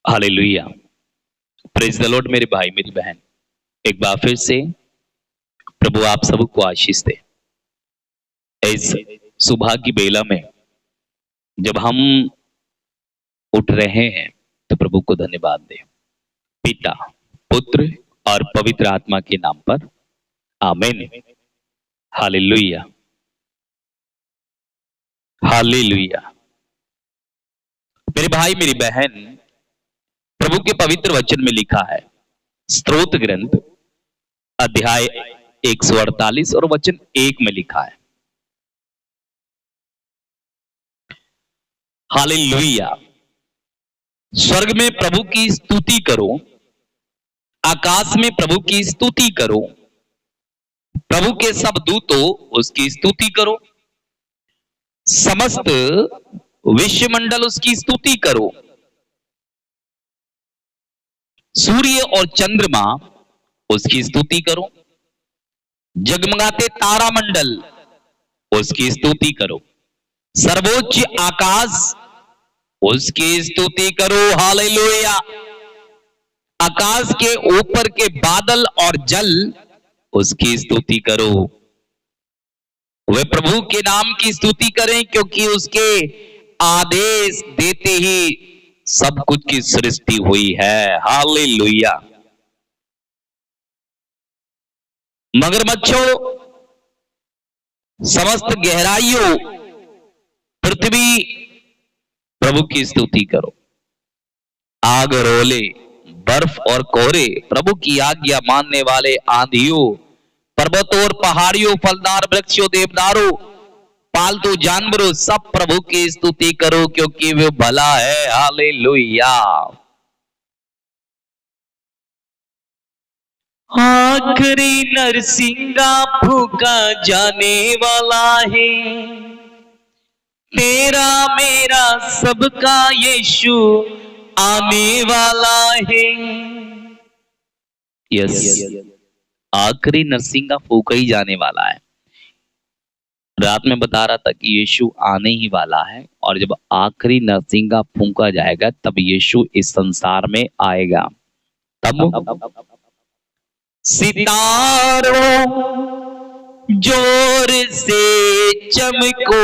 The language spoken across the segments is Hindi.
हालेलुया। प्रेज द लॉर्ड मेरे भाई मेरी बहन। एक बार फिर से प्रभु आप सबको आशीष दे। इस सुबह की बेला में जब हम उठ रहे हैं तो प्रभु को धन्यवाद दे। पिता, पुत्र और पवित्र आत्मा के नाम पर आमीन। Hallelujah, hallelujah. मेरे भाई मेरी बहन, प्रभु के पवित्र वचन में लिखा है, स्तोत्र ग्रंथ अध्याय 148 और वचन 1 में लिखा है, हालेलुया। स्वर्ग में प्रभु की स्तुति करो, आकाश में प्रभु की स्तुति करो, प्रभु के सब दूतों उसकी स्तुति करो, समस्त विश्वमंडल उसकी स्तुति करो, सूर्य और चंद्रमा उसकी स्तुति करो, जगमगाते तारामंडल उसकी स्तुति करो, सर्वोच्च आकाश उसकी स्तुति करो। हालेलुया। आकाश के ऊपर के बादल और जल उसकी स्तुति करो। वे प्रभु के नाम की स्तुति करें, क्योंकि उसके आदेश देते ही सब कुछ की सृष्टि हुई है। हालेलुया। मगरमच्छों, समस्त गहराइयों, पृथ्वी प्रभु की स्तुति करो। आग और ओले, बर्फ और कोहरे, प्रभु की आज्ञा मानने वाले आंधियों, पर्वतों और पहाड़ियों, फलदार वृक्षों, देवदारों, पालतू जानवरों, सब प्रभु की स्तुति करो, क्योंकि वे भला है। हालेलुया। आखिरी नरसिंगा फूका जाने वाला है, तेरा मेरा सबका यीशु आने वाला है। यस, आखिरी नरसिंगा फूका ही जाने वाला है। रात में बता रहा था कि यीशु आने ही वाला है, और जब आखिरी नरसिंगा फूंका जाएगा तब यीशु इस संसार में आएगा। तब सितारों जोर से चमको,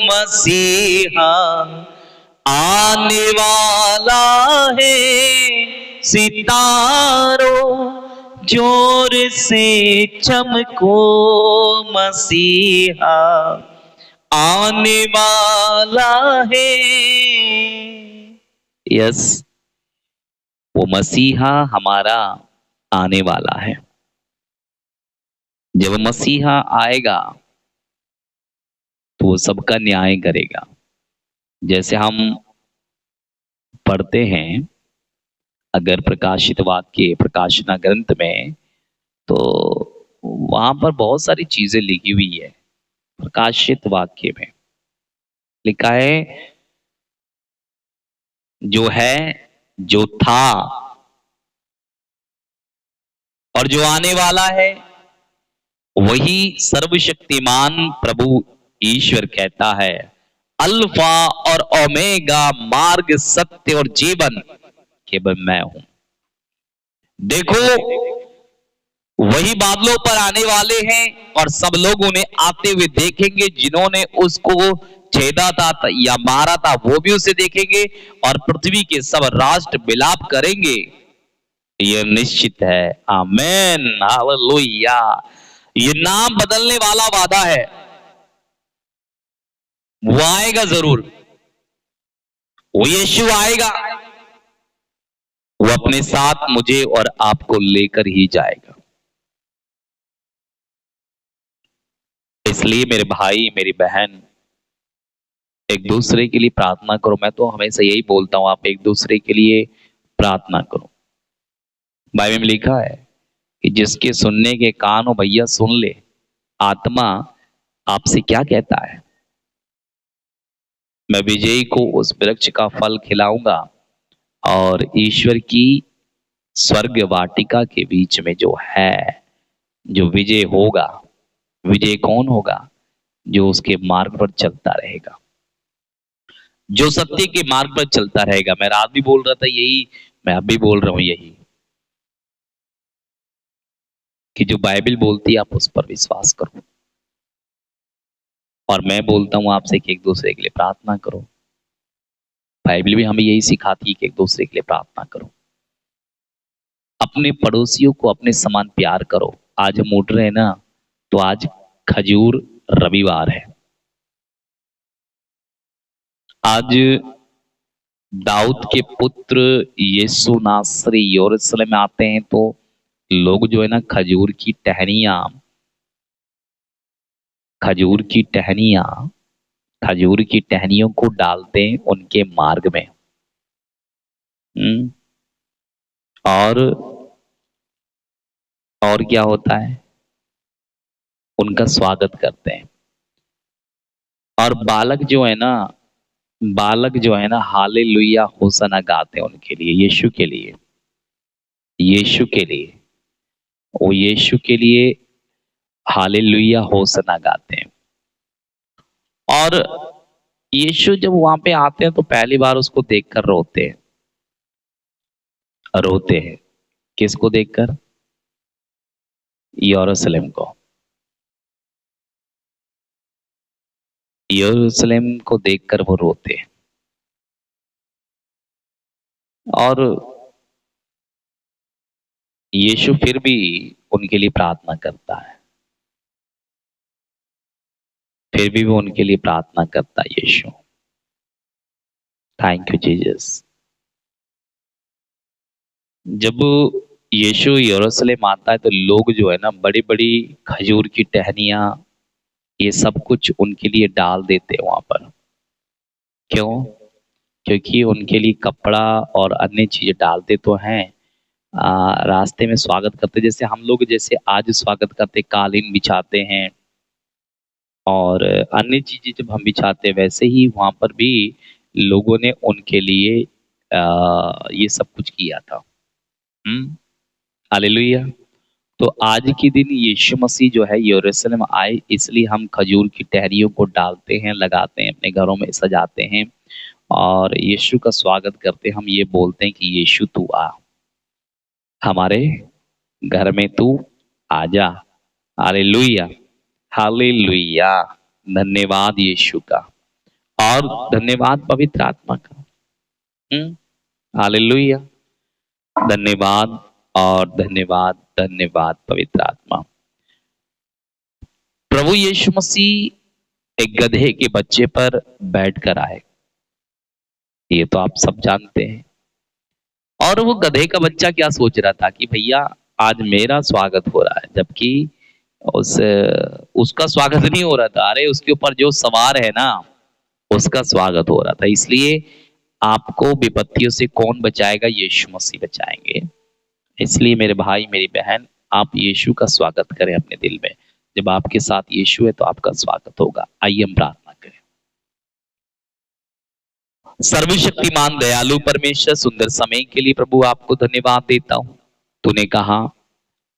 मसीहा आने वाला है। सितारों जोर से चमको, मसीहा आने वाला है। यस, वो मसीहा हमारा आने वाला है। जब मसीहा आएगा तो वो सबका न्याय करेगा। जैसे हम पढ़ते हैं अगर प्रकाशित वाक्य प्रकाशना ग्रंथ में, तो वहां पर बहुत सारी चीजें लिखी हुई है। प्रकाशित वाक्य में लिखा है, जो है, जो था और जो आने वाला है, वही सर्वशक्तिमान प्रभु ईश्वर कहता है, अल्फा और ओमेगा, मार्ग, सत्य और जीवन केवल मैं हूं। देखो, वही बादलों पर आने वाले हैं और सब लोग उन्हें आते हुए देखेंगे। जिन्होंने उसको छेदा था या मारा था वो भी उसे देखेंगे, और पृथ्वी के सब राष्ट्र विलाप करेंगे। यह निश्चित है। आमेन, हालेलुया। ये नाम बदलने वाला वादा है, वो आएगा जरूर। वो यीशु आएगा, वो अपने साथ मुझे और आपको लेकर ही जाएगा। इसलिए मेरे भाई मेरी बहन, एक दूसरे के लिए प्रार्थना करो। मैं तो हमेशा यही बोलता हूं, आप एक दूसरे के लिए प्रार्थना करो। बाइबल में लिखा है कि जिसके सुनने के कान हो भैया सुन ले। आत्मा आपसे क्या कहता है? मैं विजयी को उस वृक्ष का फल खिलाऊंगा, और ईश्वर की स्वर्ग वाटिका के बीच में जो है, जो विजय होगा। विजय कौन होगा? जो उसके मार्ग पर चलता रहेगा। जो सत्य के मार्ग पर चलता रहेगा। मैं रात भी बोल रहा था यही, मैं अब भी बोल रहा हूं यही, कि जो बाइबल बोलती है आप उस पर विश्वास करो। और मैं बोलता हूं आपसे कि एक दूसरे के लिए प्रार्थना करो। बाइबल भी हमें यही सिखाती है कि एक दूसरे के लिए प्रार्थना करो। अपने पड़ोसियों को अपने समान प्यार करो। आज हम उठ रहे हैं ना, तो आज खजूर रविवार है। आज दाऊद के पुत्र यीशु नासरी यरूशलेम में आते हैं, तो लोग जो है ना खजूर की टहनियां खजूर की टहनियों को डालते हैं उनके मार्ग में। हम्म, और क्या होता है, उनका स्वागत करते हैं। और बालक जो है ना हालेलुया होसना गाते हैं उनके लिए, यीशु के लिए, यीशु के लिए, वो यीशु के लिए हालेलुया होसना गाते हैं। और यीशु जब वहां पे आते हैं तो पहली बार उसको देखकर रोते हैं। किसको देखकर? यरूशलेम को। यरूशलेम को देखकर वो रोते हैं। और यीशु फिर भी उनके लिए प्रार्थना करता है। फिर भी वो उनके लिए प्रार्थना करता है यीशु। Thank you Jesus. जब यीशु यरूशलेम आता है तो लोग जो है ना बड़ी बड़ी खजूर की टहनियां, ये सब कुछ उनके लिए डाल देते हैं वहां पर। क्यों? क्योंकि उनके लिए कपड़ा और अन्य चीजें डालते तो हैं। रास्ते में स्वागत करते, जैसे हम लोग जैसे आज स्वागत करते, कालीन बिछाते हैं और अन्य चीजें जब हम बिछाते हैं, वैसे ही वहां पर भी लोगों ने उनके लिए ये सब कुछ किया था। हालेलुया। तो आज के दिन यीशु मसीह जो है यरूशलेम आए, इसलिए हम खजूर की टहनियों को डालते हैं, लगाते हैं, अपने घरों में सजाते हैं और यीशु का स्वागत करते हैं। हम ये बोलते हैं कि यीशु तू आ, हमारे घर में तू आजा। Hallelujah, hallelujah. धन्यवाद यीशु का, और धन्यवाद पवित्र आत्मा का। हालेलुया। धन्यवाद और धन्यवाद, धन्यवाद पवित्र आत्मा। प्रभु यीशु मसीह एक गधे के बच्चे पर बैठकर आए, ये तो आप सब जानते हैं। और वो गधे का बच्चा क्या सोच रहा था कि भैया आज मेरा स्वागत हो रहा है, जबकि उस उसका स्वागत नहीं हो रहा था। अरे उसके ऊपर जो सवार है ना, उसका स्वागत हो रहा था। इसलिए आपको विपत्तियों से कौन बचाएगा? यीशु मसीह बचाएंगे। इसलिए मेरे भाई मेरी बहन, आप यीशु का स्वागत करें अपने दिल में। जब आपके साथ यीशु है तो आपका स्वागत होगा। आइए हम प्रार्थना करें। सर्वशक्तिमान दयालु परमेश्वर, सुंदर समय के लिए प्रभु आपको धन्यवाद देता हूँ। तूने कहा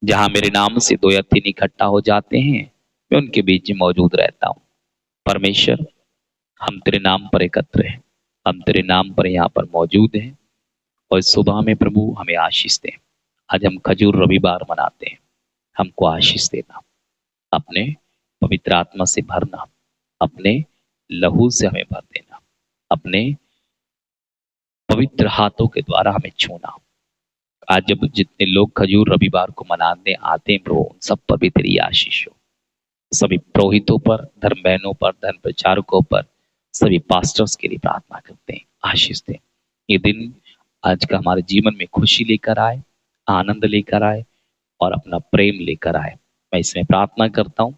जहां मेरे नाम से दो या तीन इकट्ठा हो जाते हैं, मैं उनके बीच में मौजूद रहता हूँ। परमेश्वर, हम तेरे नाम पर एकत्र हैं, हम तेरे नाम पर यहाँ पर मौजूद हैं। और सुबह में प्रभु हमें आशीष दें। आज हम खजूर रविवार मनाते हैं, हमको आशीष देना, अपने पवित्र आत्मा से भरना, अपने लहू से हमें भर देना, अपने पवित्र हाथों के द्वारा हमें छूना। आज जब जितने लोग खजूर रविवार को मनाने आते हैं प्रभु, उन सब पर भी तेरी आशीष हो। सभी पुरोहितों पर, धर्म बहनों पर, धर्म प्रचारकों पर, सभी पास्टर्स के लिए प्रार्थना करते हैं, आशीष दें। ये दिन आज का हमारे जीवन में खुशी लेकर आए, आनंद लेकर आए और अपना प्रेम लेकर आए। मैं इसमें प्रार्थना करता हूँ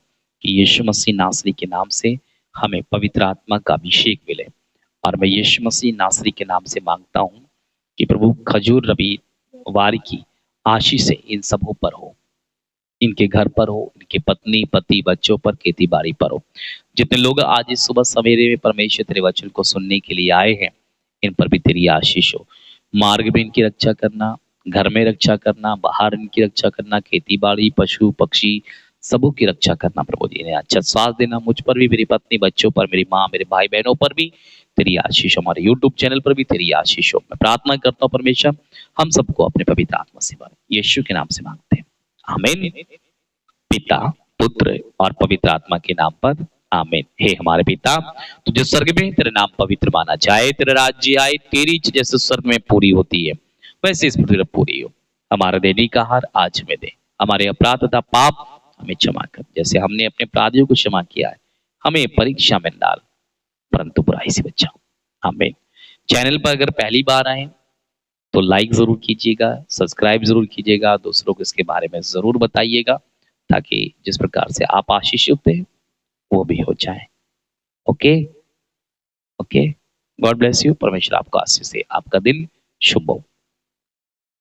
कि यीशु मसीह नासरी के नाम से हमें पवित्र आत्मा का अभिषेक मिले। और मैं यीशु मसीह नासरी के नाम से मांगता हूँ कि प्रभु खजूर रविवार की आशीष इन सबों पर हो, इनके घर पर हो, इनके पत्नी पति बच्चों पर, खेती बाड़ी पर हो। जितने लोग आज इस सुबह सवेरे में परमेश्वर तेरे वचन को सुनने के लिए आए हैं, इन पर भी तेरी आशीष हो। मार्ग में इनकी रक्षा करना, घर में रक्षा करना, बाहर इनकी रक्षा करना, खेती बाड़ी, पशु पक्षी, सबों की रक्षा करना प्रभु जी ने, अच्छा श्वास देना मुझ पर भी, मेरी पत्नी, बच्चों पर, मेरी माँ, मेरे भाई बहनों पर भी तेरी आशीष, हमारे यूट्यूब चैनल पर भी तेरी आशीष हो। मैं प्रार्थना करता हूँ परमेश्वर, हम सबको अपने पवित्र आत्मा से भर, यीशु के नाम से मांगते हैं, आमीन। पिता, पुत्र और पवित्र आत्मा के नाम पर आमीन। हे हमारे पिता, तू जो स्वर्ग में, तेरा नाम पवित्र माना जाए, तेरा राज्य आए, तेरी इच्छा जैसे स्वर्ग में पूरी होती है वैसे इस पृथ्वी पर पूरी हो। हमारा दैनिक आहार आज हमें दे, हमारे अपराध तथा पाप हमें क्षमा कर, जैसे हमने अपने अपराधियों को क्षमा किया है। हमें परीक्षा में न डाल, परंतु बुराई से बचाओ, आमीन। चैनल पर अगर पहली बार आए तो लाइक जरूर कीजिएगा, सब्सक्राइब जरूर कीजिएगा, दूसरों को इसके बारे में जरूर बताइएगा, ताकि जिस प्रकार से आप आशीषित हैं वो भी हो जाए। Okay okay, God bless you, परमेश्वर आपको आशीष दे, आपका दिन शुभ हो।